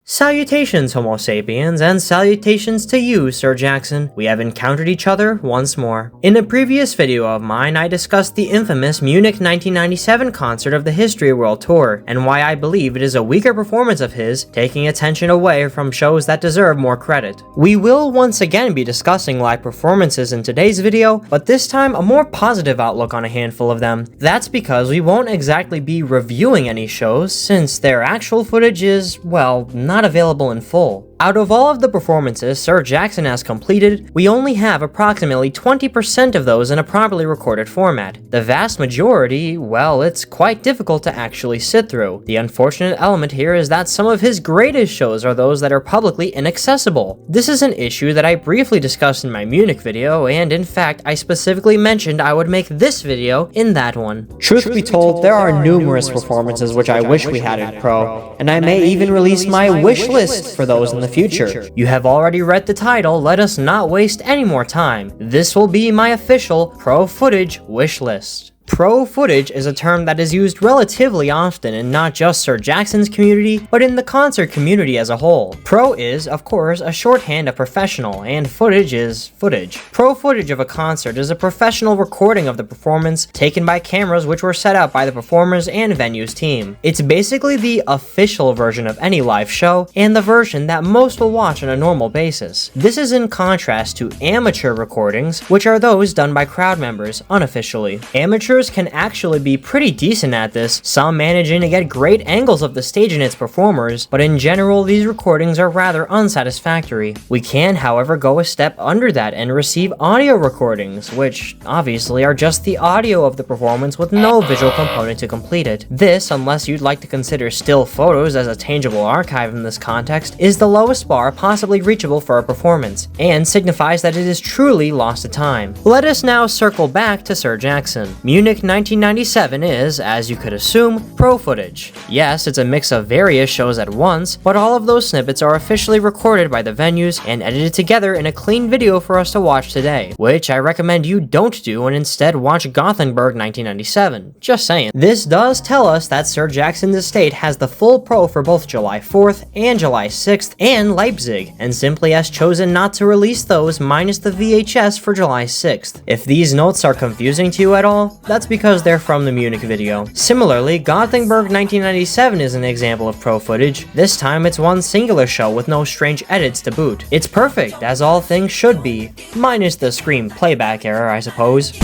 Salutations, Homo sapiens, and salutations to you, Sir Jackson. We have encountered each other once more. In a previous video of mine, I discussed the infamous Munich 1997 concert of the History World Tour, and why I believe it is a weaker performance of his, taking attention away from shows that deserve more credit. We will once again be discussing live performances in today's video, but this time a more positive outlook on a handful of them. That's because we won't exactly be reviewing any shows, since their actual footage is, well, not available in full. Out of all of the performances Sir Jackson has completed, we only have approximately 20% of those in a properly recorded format. The vast majority, well, it's quite difficult to actually sit through. The unfortunate element here is that some of his greatest shows are those that are publicly inaccessible. This is an issue that I briefly discussed in my Munich video, and in fact, I specifically mentioned I would make this video in that one. Truth be told, there are numerous performances which I wish we had in Pro, and I may even release my wish list for those in the future. You have already read the title, let us not waste any more time. This will be my official Pro footage wish list. Pro footage is a term that is used relatively often in not just Sir Jackson's community, but in the concert community as a whole. Pro is, of course, a shorthand of professional, and footage is footage. Pro footage of a concert is a professional recording of the performance taken by cameras which were set up by the performers and venue's team. It's basically the official version of any live show, and the version that most will watch on a normal basis. This is in contrast to amateur recordings, which are those done by crowd members unofficially. Amateurs can actually be pretty decent at this, some managing to get great angles of the stage and its performers, but in general these recordings are rather unsatisfactory. We can, however, go a step under that and receive audio recordings, which obviously are just the audio of the performance with no visual component to complete it. This, unless you'd like to consider still photos as a tangible archive in this context, is the lowest bar possibly reachable for a performance, and signifies that it is truly lost to time. Let us now circle back to Sir Jackson. Munich 1997 is, as you could assume, pro footage. Yes, it's a mix of various shows at once, but all of those snippets are officially recorded by the venues and edited together in a clean video for us to watch today, which I recommend you don't do and instead watch Gothenburg 1997. Just saying. This does tell us that Sir Jackson's estate has the full pro for both July 4th and July 6th and Leipzig, and simply has chosen not to release those minus the VHS for July 6th. If these notes are confusing to you at all, that's because they're from the Munich video. Similarly, Gothenburg 1997 is an example of pro footage. This time it's one singular show with no strange edits to boot. It's perfect, as all things should be, minus the scream playback error, I suppose.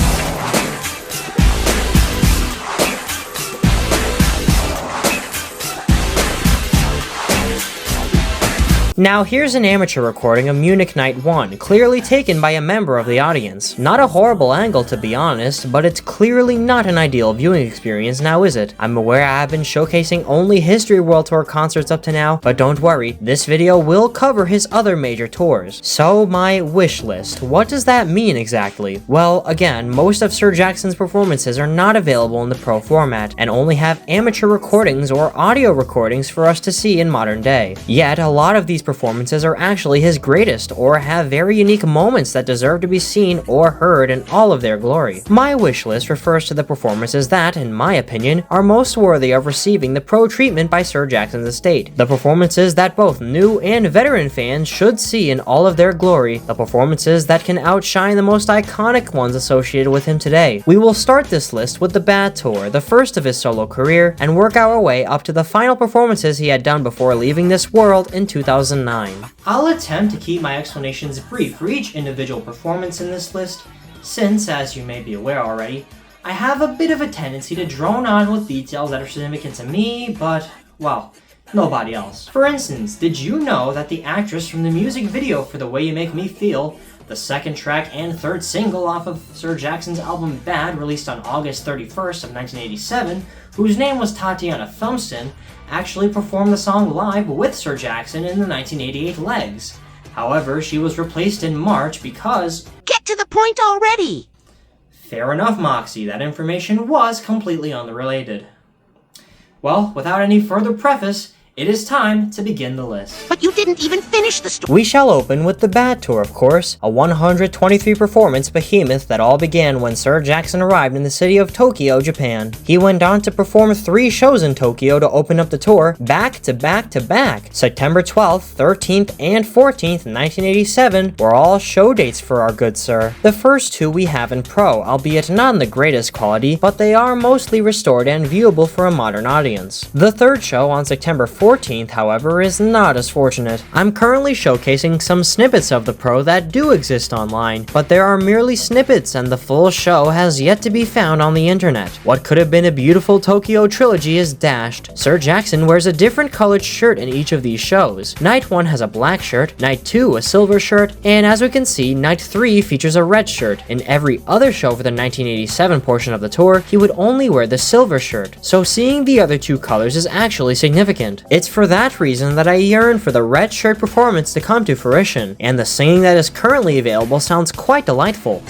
Now here's an amateur recording of Munich Night 1, clearly taken by a member of the audience. Not a horrible angle to be honest, but it's clearly not an ideal viewing experience now, is it? I'm aware I have been showcasing only History World Tour concerts up to now, but don't worry, this video will cover his other major tours. So my wish list, what does that mean exactly? Well, again, most of Sir Jackson's performances are not available in the pro format, and only have amateur recordings or audio recordings for us to see in modern day. Yet, a lot of these performances are actually his greatest, or have very unique moments that deserve to be seen or heard in all of their glory. My wish list refers to the performances that, in my opinion, are most worthy of receiving the pro treatment by Sir Jackson's estate. The performances that both new and veteran fans should see in all of their glory. The performances that can outshine the most iconic ones associated with him today. We will start this list with the Bad Tour, the first of his solo career, and work our way up to the final performances he had done before leaving this world in 2009. I'll attempt to keep my explanations brief for each individual performance in this list, since, as you may be aware already, I have a bit of a tendency to drone on with details that are significant to me, but, well, nobody else. For instance, did you know that the actress from the music video for The Way You Make Me Feel, the second track and third single off of Sir Jackson's album Bad, released on August 31st of 1987, whose name was Tatiana Thumbston, actually performed the song live with Sir Jackson in the 1988 legs. However, she was replaced in March because... Get to the point already! Fair enough, Moxie, that information was completely unrelated. Well, without any further preface, It is time to begin the list. But you didn't even finish the story. We shall open with the Bad Tour, of course, a 123 performance behemoth that all began when Sir Jackson arrived in the city of Tokyo, Japan. He went on to perform 3 shows in Tokyo to open up the tour back to back to back. September 12th, 13th, and 14th, 1987 were all show dates for our good sir. The first 2 we have in Pro, albeit not in the greatest quality, but they are mostly restored and viewable for a modern audience. The third show on September 14th, however, is not as fortunate. I'm currently showcasing some snippets of the Pro that do exist online, but there are merely snippets and the full show has yet to be found on the internet. What could have been a beautiful Tokyo trilogy is dashed. Sir Jackson wears a different colored shirt in each of these shows. Night 1 has a black shirt, Night 2 a silver shirt, and as we can see, Night 3 features a red shirt. In every other show for the 1987 portion of the tour, he would only wear the silver shirt, so seeing the other 2 colors is actually significant. It's for that reason that I yearn for the red shirt performance to come to fruition, and the singing that is currently available sounds quite delightful.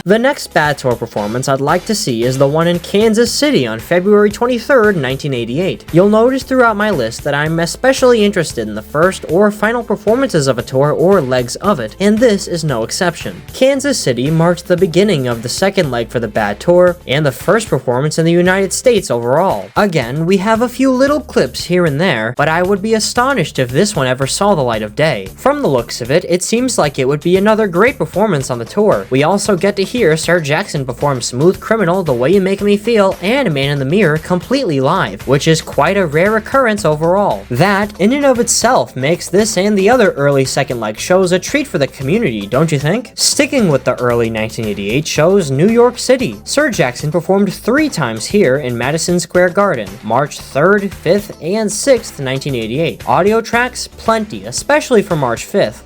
The next Bad Tour performance I'd like to see is the one in Kansas City on February 23rd, 1988. You'll notice throughout my list that I'm especially interested in the first or final performances of a tour or legs of it, and this is no exception. Kansas City marked the beginning of the second leg for the Bad Tour, and the first performance in the United States overall. Again, we have a few little clips here and there, but I would be astonished if this one ever saw the light of day. From the looks of it, it seems like it would be another great performance on the tour. We also get to hear Sir Jackson perform Smooth Criminal, The Way You Make Me Feel, and Man in the Mirror completely live, which is quite a rare occurrence overall. That, in and of itself, makes this and the other early second leg shows a treat for the community, don't you think? Sticking with the early 1988 shows, New York City. Sir Jackson performed 3 times here in Madison Square Garden, March 3rd, 5th, and 6th, 1988. Audio tracks? Plenty, especially for March 5th.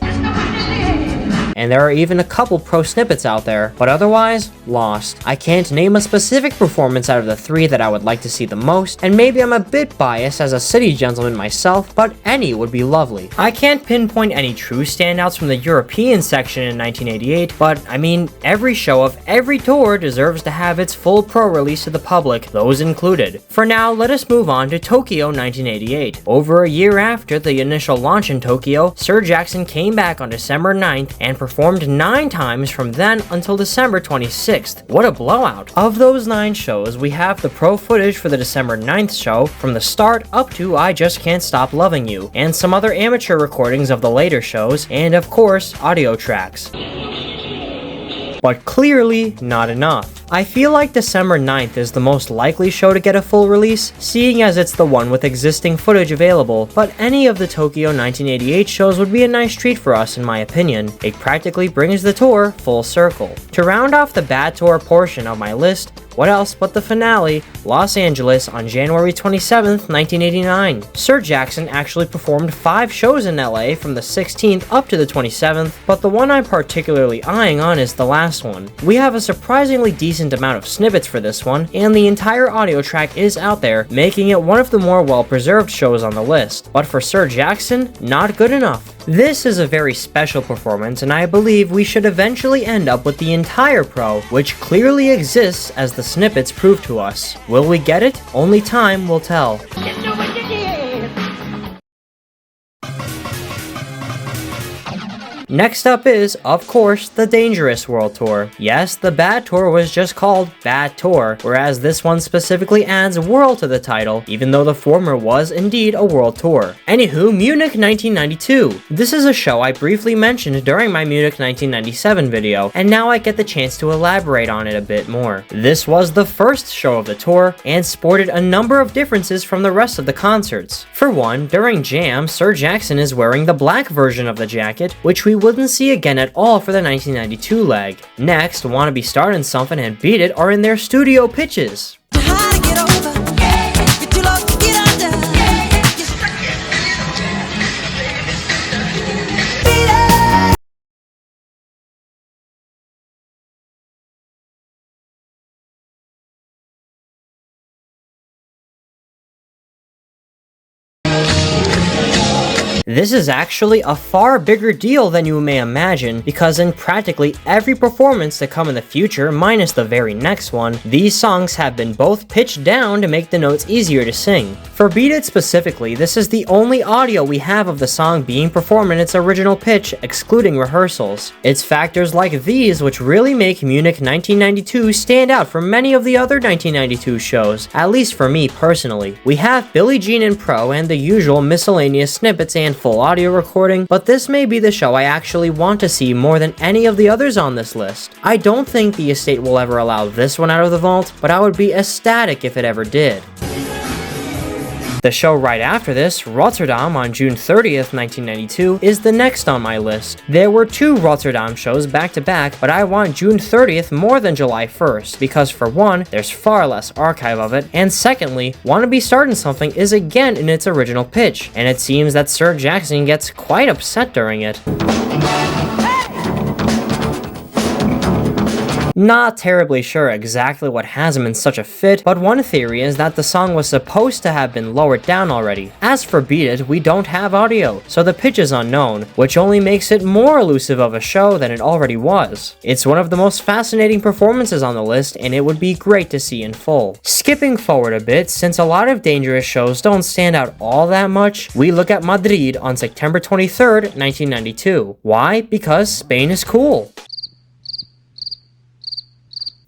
And there are even a couple pro snippets out there, but otherwise, lost. I can't name a specific performance out of the 3 that I would like to see the most, and maybe I'm a bit biased as a city gentleman myself, but any would be lovely. I can't pinpoint any true standouts from the European section in 1988, but I mean, every show of every tour deserves to have its full pro release to the public, those included. For now, let us move on to Tokyo 1988. Over a year after the initial launch in Tokyo, Sir Jackson came back on December 9th and performed 9 times from then until December 26th. What a blowout! Of those 9 shows, we have the pro footage for the December 9th show from the start up to I Just Can't Stop Loving You, and some other amateur recordings of the later shows, and of course, audio tracks. But clearly not enough. I feel like December 9th is the most likely show to get a full release, seeing as it's the one with existing footage available, but any of the Tokyo 1988 shows would be a nice treat for us in my opinion. It practically brings the tour full circle. To round off the Bad Tour portion of my list, what else but the finale, Los Angeles on January 27th, 1989. Sir Jackson actually performed 5 shows in LA from the 16th up to the 27th, but the one I'm particularly eyeing on is the last one. We have a surprisingly decent amount of snippets for this one, and the entire audio track is out there, making it one of the more well-preserved shows on the list. But for Sir Jackson, not good enough. This is a very special performance, and I believe we should eventually end up with the entire pro, which clearly exists as the snippets prove to us. Will we get it? Only time will tell. Next up is, of course, the Dangerous World Tour. Yes, the Bad Tour was just called Bad Tour, whereas this one specifically adds World to the title, even though the former was indeed a world tour. Anywho, Munich 1992. This is a show I briefly mentioned during my Munich 1997 video, and now I get the chance to elaborate on it a bit more. This was the first show of the tour, and sported a number of differences from the rest of the concerts. For one, during Jam, Sir Jackson is wearing the black version of the jacket, which we wouldn't see again at all for the 1992 leg. Next, Wanna Be Startin' Something and Beat It are in their studio pitches. This is actually a far bigger deal than you may imagine, because in practically every performance to come in the future, minus the very next one, these songs have been both pitched down to make the notes easier to sing. For Beat It specifically, this is the only audio we have of the song being performed in its original pitch, excluding rehearsals. It's factors like these which really make Munich 1992 stand out from many of the other 1992 shows, at least for me personally. We have Billie Jean and Pro and the usual miscellaneous snippets and full audio recording, but this may be the show I actually want to see more than any of the others on this list. I don't think the estate will ever allow this one out of the vault, but I would be ecstatic if it ever did. The show right after this, Rotterdam on June 30th, 1992, is the next on my list. There were 2 Rotterdam shows back to back, but I want June 30th more than July 1st, because for one, there's far less archive of it, and secondly, Wanna Be Startin' Something is again in its original pitch, and it seems that Sir Jackson gets quite upset during it. Not terribly sure exactly what has him in such a fit, but one theory is that the song was supposed to have been lowered down already. As for Beat It, we don't have audio, so the pitch is unknown, which only makes it more elusive of a show than it already was. It's one of the most fascinating performances on the list, and it would be great to see in full. Skipping forward a bit, since a lot of Dangerous shows don't stand out all that much, we look at Madrid on September 23rd, 1992. Why? Because Spain is cool.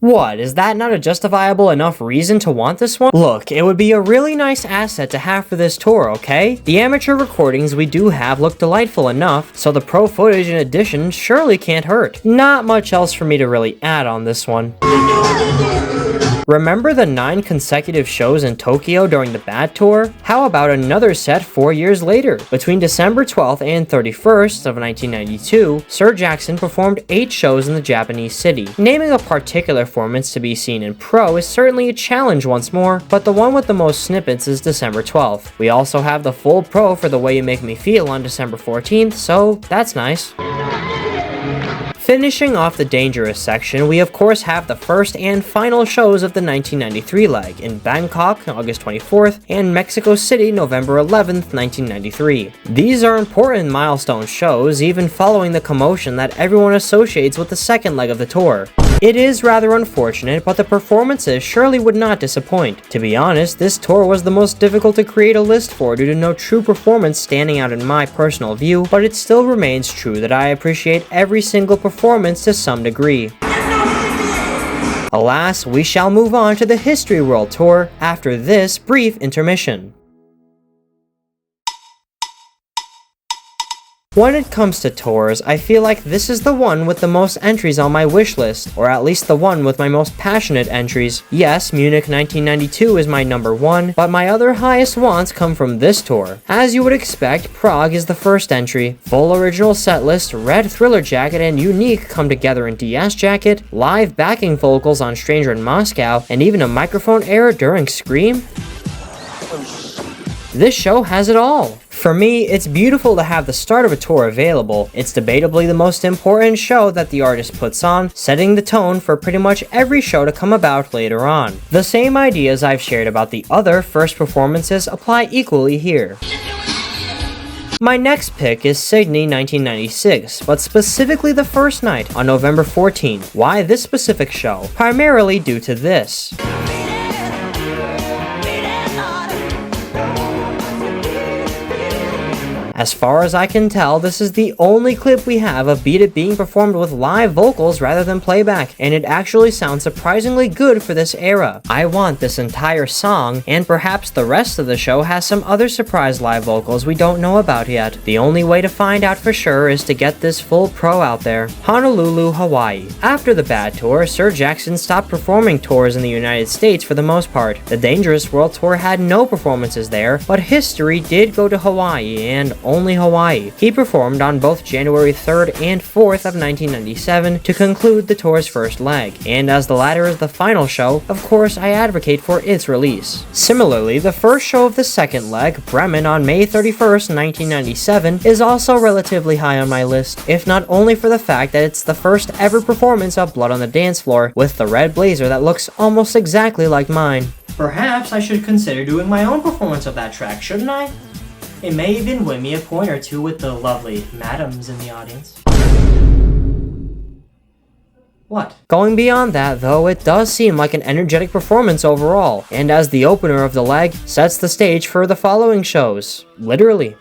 What, is that not a justifiable enough reason to want this one? Look, it would be a really nice asset to have for this tour, okay? The amateur recordings we do have look delightful enough, so the pro footage in addition surely can't hurt. Not much else for me to really add on this one. Remember the 9 consecutive shows in Tokyo during the Bad Tour? How about another set 4 years later? Between December 12th and 31st of 1992, Sir Jackson performed 8 shows in the Japanese city. Naming a particular performance to be seen in Pro is certainly a challenge once more, but the one with the most snippets is December 12th. We also have the full Pro for The Way You Make Me Feel on December 14th, so that's nice. Finishing off the Dangerous section, we of course have the first and final shows of the 1993 leg in Bangkok, August 24th, and Mexico City, November 11th, 1993. These are important milestone shows, even following the commotion that everyone associates with the second leg of the tour. It is rather unfortunate, but the performances surely would not disappoint. To be honest, this tour was the most difficult to create a list for due to no true performance standing out in my personal view, but it still remains true that I appreciate every single performance to some degree. Alas, we shall move on to the History World Tour after this brief intermission. When it comes to tours, I feel like this is the one with the most entries on my wish list, or at least the one with my most passionate entries. Yes, Munich 1992 is my number 1, but my other highest wants come from this tour. As you would expect, Prague is the first entry. Full original set list, red Thriller jacket and Unique come together in DS jacket, live backing vocals on Stranger in Moscow, and even a microphone error during Scream. This show has it all. For me, it's beautiful to have the start of a tour available. It's debatably the most important show that the artist puts on, setting the tone for pretty much every show to come about later on. The same ideas I've shared about the other first performances apply equally here. My next pick is Sydney 1996, but specifically the first night on November 14th. Why this specific show? Primarily due to this. As far as I can tell, this is the only clip we have of Beat It being performed with live vocals rather than playback, and it actually sounds surprisingly good for this era. I want this entire song, and perhaps the rest of the show has some other surprise live vocals we don't know about yet. The only way to find out for sure is to get this full pro out there. Honolulu, Hawaii. After the Bad Tour, Sir Jackson stopped performing tours in the United States for the most part. The Dangerous World Tour had no performances there, but History did go to Hawaii, and only Hawaii. He performed on both January 3rd and 4th of 1997 to conclude the tour's first leg, and as the latter is the final show, of course I advocate for its release. Similarly, the first show of the second leg, Bremen on May 31st, 1997, is also relatively high on my list, if not only for the fact that it's the first ever performance of Blood on the Dance Floor with the red blazer that looks almost exactly like mine. Perhaps I should consider doing my own performance of that track, shouldn't I? It may even win me a point or two with the lovely madams in the audience. What? Going beyond that, though, it does seem like an energetic performance overall, and as the opener of the leg, sets the stage for the following shows. Literally.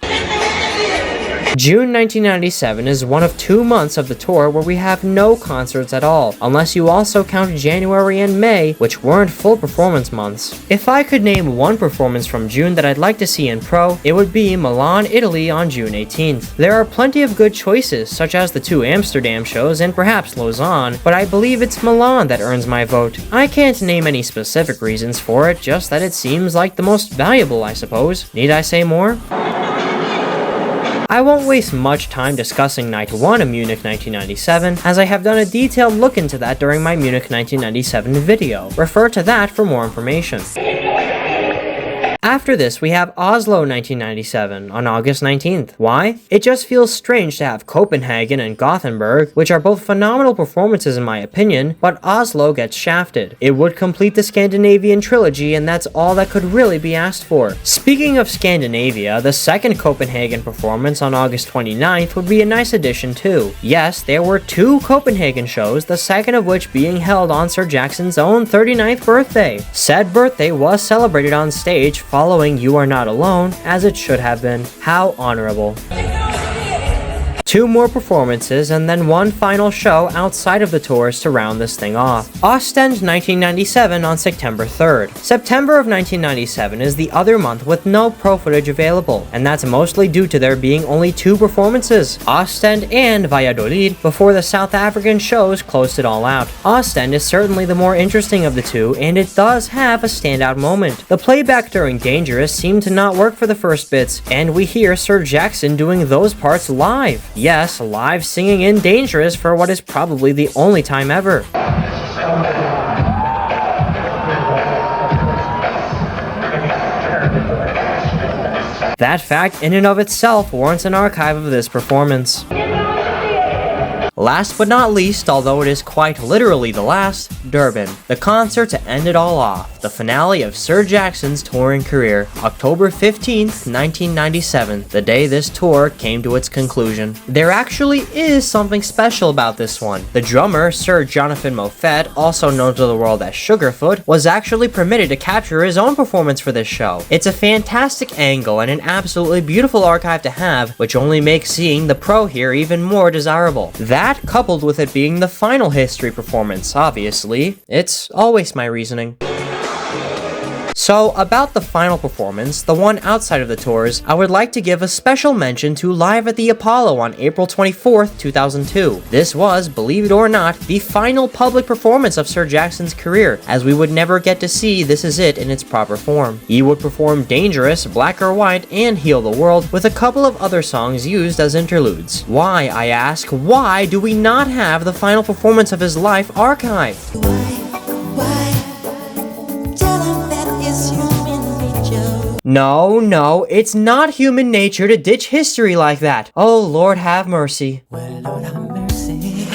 June 1997 is one of 2 months of the tour where we have no concerts at all, unless you also count January and May, which weren't full performance months. If I could name one performance from June that I'd like to see in pro, it would be Milan, Italy on June 18th. There are plenty of good choices, such as the 2 Amsterdam shows and perhaps Lausanne, but I believe it's Milan that earns my vote. I can't name any specific reasons for it, just that it seems like the most valuable, I suppose. Need I say more? I won't waste much time discussing Night 1 of Munich 1997, as I have done a detailed look into that during my Munich 1997 video. Refer to that for more information. After this, we have Oslo 1997 on August 19th. Why? It just feels strange to have Copenhagen and Gothenburg, which are both phenomenal performances in my opinion, but Oslo gets shafted. It would complete the Scandinavian trilogy, and that's all that could really be asked for. Speaking of Scandinavia, the second Copenhagen performance on August 29th would be a nice addition too. Yes, there were 2 Copenhagen shows, the second of which being held on Sir Jackson's own 39th birthday. Said birthday was celebrated on stage following You Are Not Alone, as it should have been. How honorable. 2 more performances and then 1 final show outside of the tours to round this thing off. Ostend 1997 on September 3rd. September of 1997 is the other month with no pro footage available, and that's mostly due to there being only 2 performances, Ostend and Valladolid, before the South African shows closed it all out. Ostend is certainly the more interesting of the 2, and it does have a standout moment. The playback during Dangerous seemed to not work for the first bits, and we hear Sir Jackson doing those parts live. Yes, live singing in Dangerous for what is probably the only time ever. That fact in and of itself warrants an archive of this performance. Last but not least, although it is quite literally the last, Durban. The concert to end it all off, the finale of Sir Jackson's touring career, October 15th, 1997, the day this tour came to its conclusion. There actually is something special about this one. The drummer, Sir Jonathan Moffett, also known to the world as Sugarfoot, was actually permitted to capture his own performance for this show. It's a fantastic angle and an absolutely beautiful archive to have, which only makes seeing the pro here even more desirable. That, coupled with it being the final history performance, obviously, it's always my reasoning. So, about the final performance, the one outside of the tours, I would like to give a special mention to Live at the Apollo on April 24th, 2002. This was, believe it or not, the final public performance of Sir Jackson's career, as we would never get to see This Is It in its proper form. He would perform Dangerous, Black or White, and Heal the World, with a couple of other songs used as interludes. Why, I ask, why do we not have the final performance of his life archived? No, it's not human nature to ditch history like that. Oh, Lord have mercy. Well, Lord have mercy.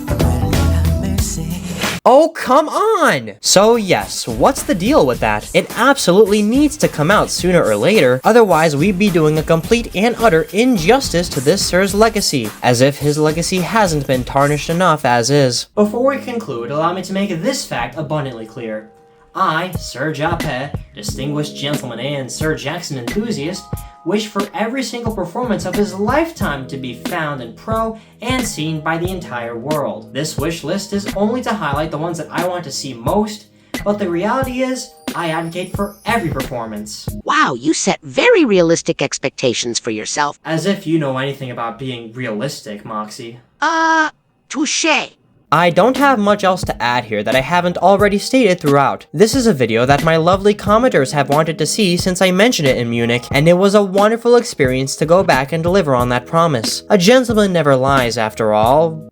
Well, Lord have mercy. Oh, come on! So yes, what's the deal with that? It absolutely needs to come out sooner or later, otherwise we'd be doing a complete and utter injustice to this Sir's legacy, as if his legacy hasn't been tarnished enough as is. Before we conclude, allow me to make this fact abundantly clear. I, Sir Jaypee, distinguished gentleman and Sir Jackson enthusiast, wish for every single performance of his lifetime to be found in pro and seen by the entire world. This wish list is only to highlight the ones that I want to see most, but the reality is, I advocate for every performance. Wow, you set very realistic expectations for yourself. As if you know anything about being realistic, Moxie. Touché. I don't have much else to add here that I haven't already stated throughout. This is a video that my lovely commenters have wanted to see since I mentioned it in Munich, and it was a wonderful experience to go back and deliver on that promise. A gentleman never lies, after all.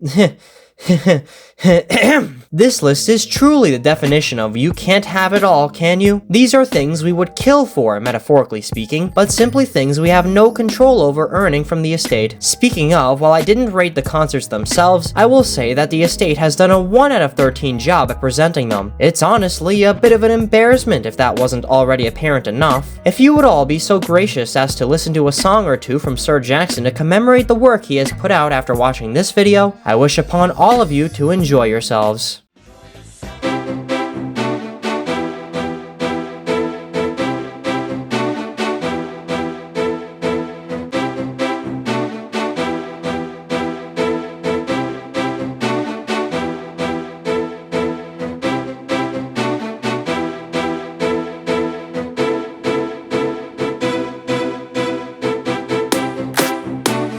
This list is truly the definition of you can't have it all, can you? These are things we would kill for, metaphorically speaking, but simply things we have no control over earning from the estate. Speaking of, while I didn't rate the concerts themselves, I will say that the estate has done a 1 out of 13 job at presenting them. It's honestly a bit of an embarrassment if that wasn't already apparent enough. If you would all be so gracious as to listen to a song or two from Sir Jackson to commemorate the work he has put out after watching this video, I wish upon all of you to enjoy yourselves.